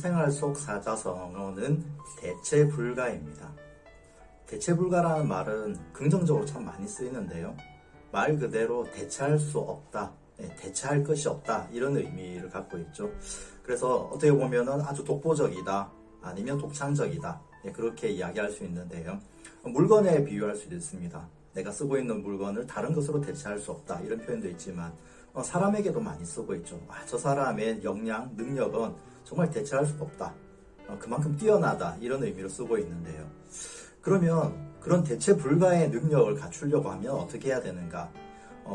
생활 속 사자성어는 대체 불가입니다. 대체 불가라는 말은 긍정적으로 참 많이 쓰이는데요. 말 그대로 대체할 수 없다, 대체할 것이 없다, 이런 의미를 갖고 있죠. 그래서 어떻게 보면은 아주 독보적이다, 아니면 독창적이다, 그렇게 이야기할 수 있는데요. 물건에 비유할 수도 있습니다. 내가 쓰고 있는 물건을 다른 것으로 대체할 수 없다, 이런 표현도 있지만 사람에게도 많이 쓰고 있죠. 저 사람의 역량, 능력은 정말 대체할 수가 없다, 그만큼 뛰어나다, 이런 의미로 쓰고 있는데요. 그러면 그런 대체 불가의 능력을 갖추려고 하면 어떻게 해야 되는가?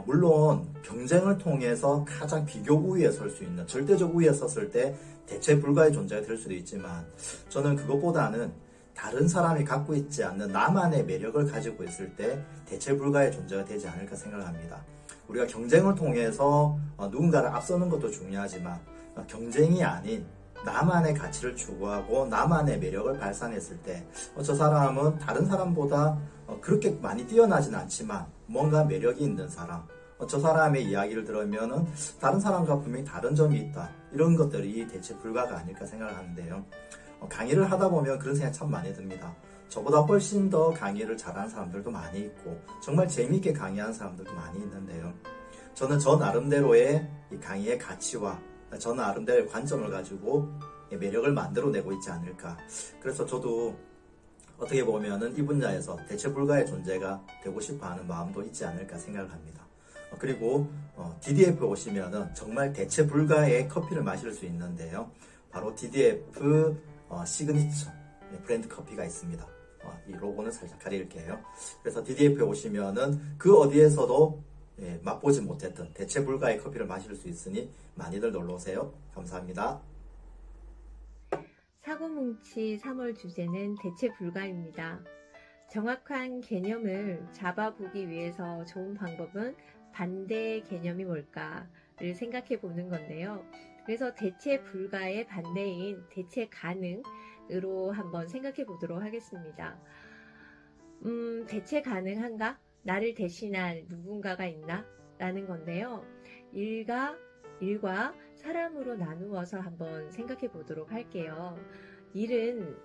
물론 경쟁을 통해서 가장 비교 우위에 설 수 있는, 절대적 우위에 섰을 때 대체 불가의 존재가 될 수도 있지만, 저는 그것보다는 다른 사람이 갖고 있지 않는 나만의 매력을 가지고 있을 때 대체 불가의 존재가 되지 않을까 생각합니다. 우리가 경쟁을 통해서 누군가를 앞서는 것도 중요하지만, 경쟁이 아닌 나만의 가치를 추구하고 나만의 매력을 발산했을 때 저 사람은 다른 사람보다 그렇게 많이 뛰어나진 않지만 뭔가 매력이 있는 사람, 저 사람의 이야기를 들으면 다른 사람과 분명히 다른 점이 있다, 이런 것들이 대체 불가가 아닐까 생각을 하는데요. 강의를 하다 보면 그런 생각이 참 많이 듭니다. 저보다 훨씬 더 강의를 잘하는 사람들도 많이 있고 정말 재미있게 강의하는 사람들도 많이 있는데요. 저는 저 나름대로의 이 강의의 가치와 저 나름대로의 관점을 가지고 매력을 만들어내고 있지 않을까. 그래서 저도 어떻게 보면은 이 분야에서 대체 불가의 존재가 되고 싶어 하는 마음도 있지 않을까 생각을 합니다. 그리고 DDF 오시면은 정말 대체 불가의 커피를 마실 수 있는데요. 바로 DDF 시그니처 브랜드 커피가 있습니다. 이 로고는 살짝 가릴게요. 그래서 DDF에 오시면은 그 어디에서도 맛보지 못했던 대체 불가의 커피를 마실 수 있으니 많이들 놀러오세요. 감사합니다. 사고뭉치 3월 주제는 대체 불가입니다. 정확한 개념을 잡아보기 위해서 좋은 방법은 반대의 개념이 뭘까를 생각해 보는 건데요. 그래서 대체 불가의 반대인 대체 가능으로 한번 생각해 보도록 하겠습니다. 대체 가능한가? 나를 대신할 누군가가 있나? 라는 건데요. 일과 사람으로 나누어서 한번 생각해 보도록 할게요. 일은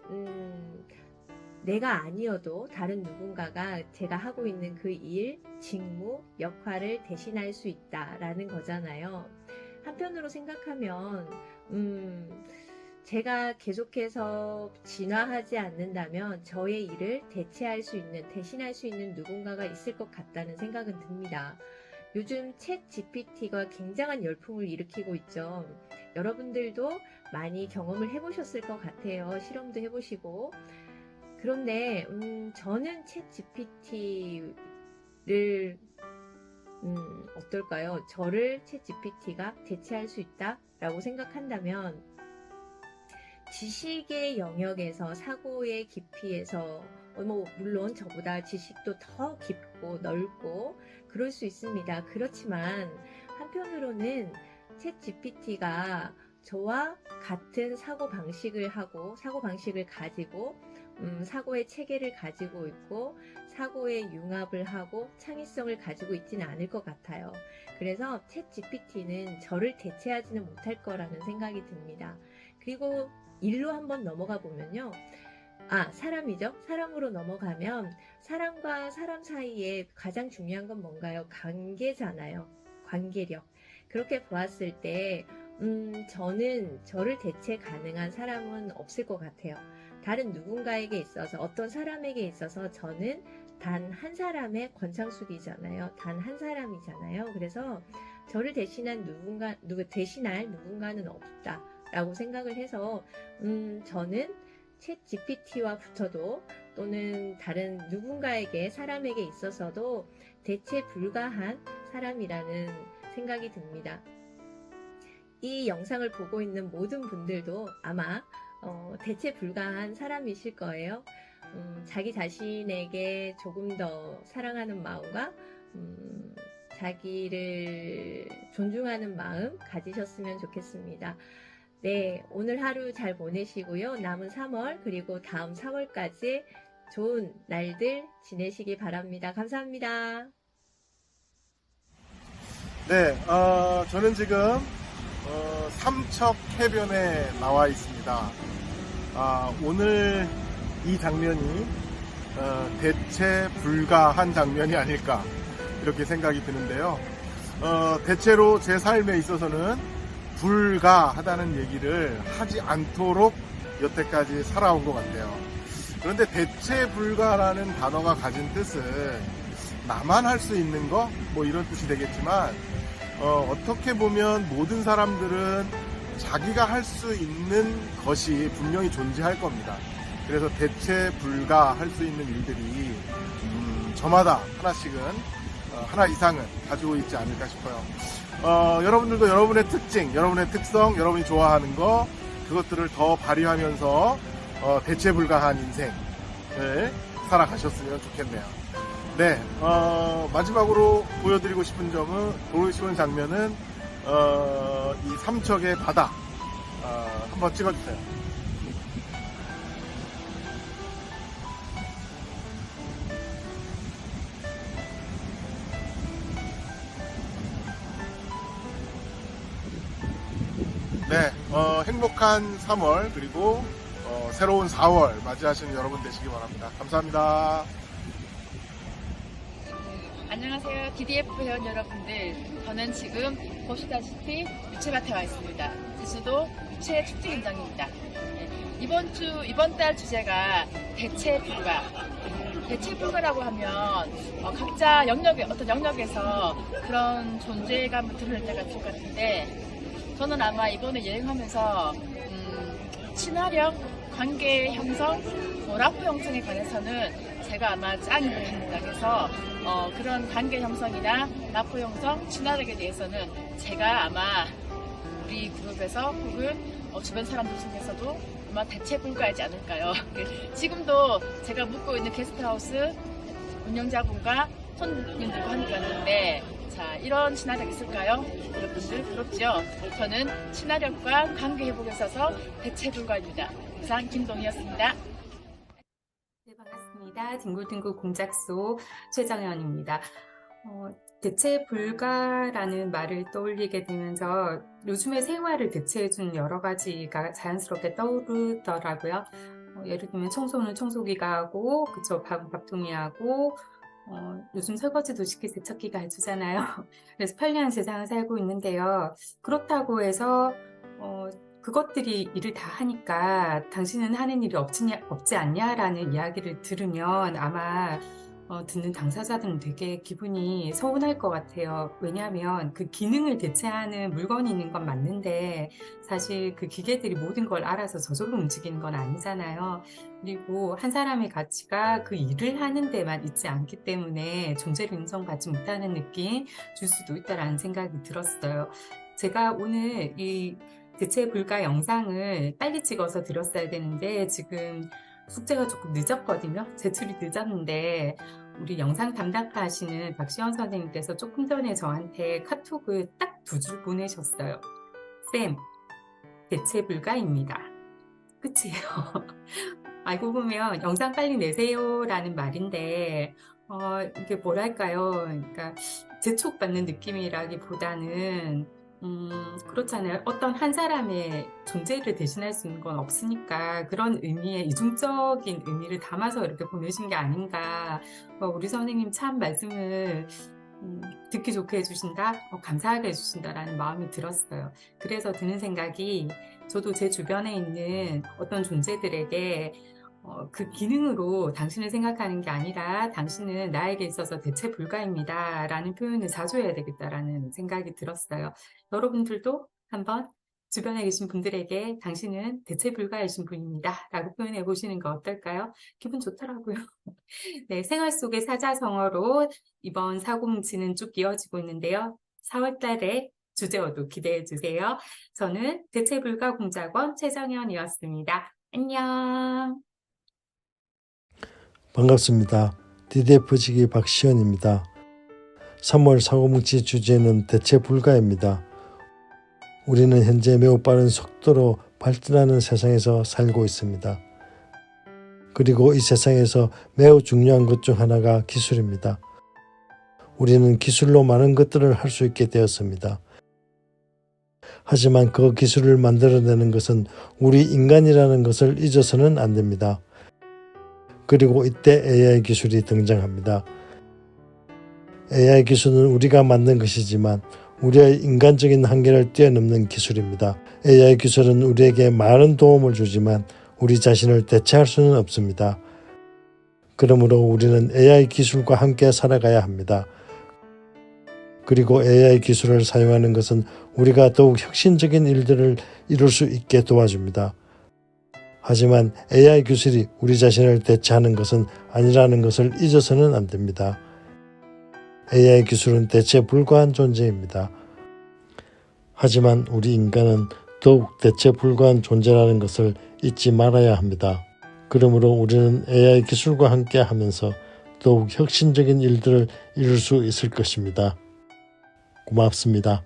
내가 아니어도 다른 누군가가 제가 하고 있는 그 일, 직무, 역할을 대신할 수 있다라는 거잖아요. 한편으로 생각하면 제가 계속해서 진화하지 않는다면 저의 일을 대신할 수 있는 누군가가 있을 것 같다는 생각은 듭니다. 요즘 챗 GPT가 굉장한 열풍을 일으키고 있죠. 여러분들도 많이 경험을 해보셨을 것 같아요. 실험도 해보시고. 그런데 저는 챗 GPT를 어떨까요? 저를 챗 GPT가 대체할 수 있다라고 생각한다면 지식의 영역에서, 사고의 깊이에서 물론 저보다 지식도 더 깊고 넓고 그럴 수 있습니다. 그렇지만 한편으로는 챗 GPT가 저와 같은 사고방식을 가지고 사고의 체계를 가지고 있고 사고의 융합을 하고 창의성을 가지고 있지는 않을 것 같아요. 그래서 챗 GPT는 저를 대체하지는 못할 거라는 생각이 듭니다. 그리고 일로 한번 넘어가 보면요. 사람이죠. 사람으로 넘어가면 사람과 사람 사이에 가장 중요한 건 뭔가요? 관계잖아요. 관계력. 그렇게 보았을 때 저는 저를 대체 가능한 사람은 없을 것 같아요. 다른 누군가에게 있어서, 어떤 사람에게 있어서 저는 단 한 사람의 권창숙이잖아요. 단 한 사람이잖아요. 그래서 저를 대신할 누군가는 없다라고 생각을 해서 저는 챗 GPT와 붙어도 또는 다른 누군가에게, 사람에게 있어서도 대체 불가한 사람이라는 생각이 듭니다. 이 영상을 보고 있는 모든 분들도 아마 대체 불가한 사람이실 거예요. 자기 자신에게 조금 더 사랑하는 마음과 자기를 존중하는 마음 가지셨으면 좋겠습니다. 네, 오늘 하루 잘 보내시고요. 남은 3월 그리고 다음 4월까지 좋은 날들 지내시기 바랍니다. 감사합니다. 네, 저는 지금 삼척 해변에 나와 있습니다. 오늘 이 장면이 대체 불가한 장면이 아닐까 이렇게 생각이 드는데요. 대체로 제 삶에 있어서는 불가하다는 얘기를 하지 않도록 여태까지 살아온 것 같아요. 그런데 대체 불가라는 단어가 가진 뜻은 나만 할 수 있는 거? 뭐 이런 뜻이 되겠지만 어떻게 보면 모든 사람들은 자기가 할 수 있는 것이 분명히 존재할 겁니다. 그래서 대체 불가할 수 있는 일들이 저마다 하나씩은 하나 이상은 가지고 있지 않을까 싶어요. 여러분들도 여러분의 특징, 여러분의 특성, 여러분이 좋아하는 거 그것들을 더 발휘하면서 대체 불가한 인생을 살아가셨으면 좋겠네요. 네, 마지막으로 보여드리고 싶은 장면은 이 삼척의 바다 한번 찍어주세요. 네, 행복한 3월 그리고 새로운 4월 맞이하시는 여러분 되시기 바랍니다. 감사합니다. 안녕하세요. DDF 회원 여러분들. 저는 지금 보시다시피 유채밭에 와 있습니다. 제주도 유채 축제 현장입니다. 이번 달 주제가 대체 불가. 대체 불가라고 하면 각자 어떤 영역에서 그런 존재감을 드러낼 때가 있을 것 같은데 저는 아마 이번에 여행하면서 친화력, 관계 형성, 라포 형성에 관해서는 제가 아마 짱이 못합니다. 그래서 그런 관계 형성이나 라포 형성, 친화력에 대해서는 제가 아마 우리 그룹에서 혹은 주변 사람들 중에서도 아마 대체 불가하지 않을까요? 지금도 제가 묵고 있는 게스트하우스 운영자분과 손님들과 함께 왔는데 자, 이런 친화력 있을까요? 여러분들 부럽죠? 저는 친화력과 관계 회복에 있어서 대체 불가입니다. 이상 김동희였습니다. 네, 반갑습니다. 뒹굴뒹굴 공작소 최정현입니다. 대체 불가라는 말을 떠올리게 되면서 요즘의 생활을 대체해준 여러 가지가 자연스럽게 떠오르더라고요. 예를 들면 청소는 청소기가 하고, 그쵸, 밥은 밥통이 하고, 요즘 설거지도 쉽게 세척기가 해주잖아요. 그래서 편리한 세상을 살고 있는데요. 그렇다고 해서 그것들이 일을 다 하니까 당신은 하는 일이 없지 않냐라는 이야기를 들으면 아마 듣는 당사자들은 되게 기분이 서운할 것 같아요. 왜냐하면 그 기능을 대체하는 물건이 있는 건 맞는데 사실 그 기계들이 모든 걸 알아서 저절로 움직이는 건 아니잖아요. 그리고 한 사람의 가치가 그 일을 하는 데만 있지 않기 때문에 존재를 인정받지 못하는 느낌 줄 수도 있다라는 생각이 들었어요. 제가 오늘 이 대체 불가 영상을 빨리 찍어서 드렸어야 되는데 지금 숙제가 조금 늦었거든요. 제출이 늦었는데 우리 영상 담당하시는 박시원 선생님께서 조금 전에 저한테 카톡을 딱 2줄 보내셨어요. 쌤, 대체 불가입니다. 끝이에요. 알고 보면 영상 빨리 내세요 라는 말인데 이게 뭐랄까요. 그러니까 재촉받는 느낌이라기보다는 그렇잖아요. 어떤 한 사람의 존재를 대신할 수 있는 건 없으니까 그런 의미의 이중적인 의미를 담아서 이렇게 보내신 게 아닌가. 우리 선생님 참 말씀을 듣기 좋게 해주신다, 감사하게 해주신다라는 마음이 들었어요. 그래서 드는 생각이 저도 제 주변에 있는 어떤 존재들에게 그 기능으로 당신을 생각하는 게 아니라 당신은 나에게 있어서 대체 불가입니다 라는 표현을 자주 해야 되겠다라는 생각이 들었어요. 여러분들도 한번 주변에 계신 분들에게 당신은 대체 불가이신 분입니다 라고 표현해 보시는 거 어떨까요? 기분 좋더라고요. 네, 생활 속의 사자성어로 이번 사고뭉치는 쭉 이어지고 있는데요. 4월 달에 주제어도 기대해 주세요. 저는 대체 불가 공작원 최정현이었습니다. 안녕. 반갑습니다. DDF지기 박시연입니다. 3월 사고뭉치 주제는 대체 불가입니다. 우리는 현재 매우 빠른 속도로 발전하는 세상에서 살고 있습니다. 그리고 이 세상에서 매우 중요한 것 중 하나가 기술입니다. 우리는 기술로 많은 것들을 할 수 있게 되었습니다. 하지만 그 기술을 만들어내는 것은 우리 인간이라는 것을 잊어서는 안 됩니다. 그리고 이때 AI 기술이 등장합니다. AI 기술은 우리가 만든 것이지만 우리의 인간적인 한계를 뛰어넘는 기술입니다. AI 기술은 우리에게 많은 도움을 주지만 우리 자신을 대체할 수는 없습니다. 그러므로 우리는 AI 기술과 함께 살아가야 합니다. 그리고 AI 기술을 사용하는 것은 우리가 더욱 혁신적인 일들을 이룰 수 있게 도와줍니다. 하지만 AI 기술이 우리 자신을 대체하는 것은 아니라는 것을 잊어서는 안 됩니다. AI 기술은 대체 불가한 존재입니다. 하지만 우리 인간은 더욱 대체 불가한 존재라는 것을 잊지 말아야 합니다. 그러므로 우리는 AI 기술과 함께 하면서 더욱 혁신적인 일들을 이룰 수 있을 것입니다. 고맙습니다.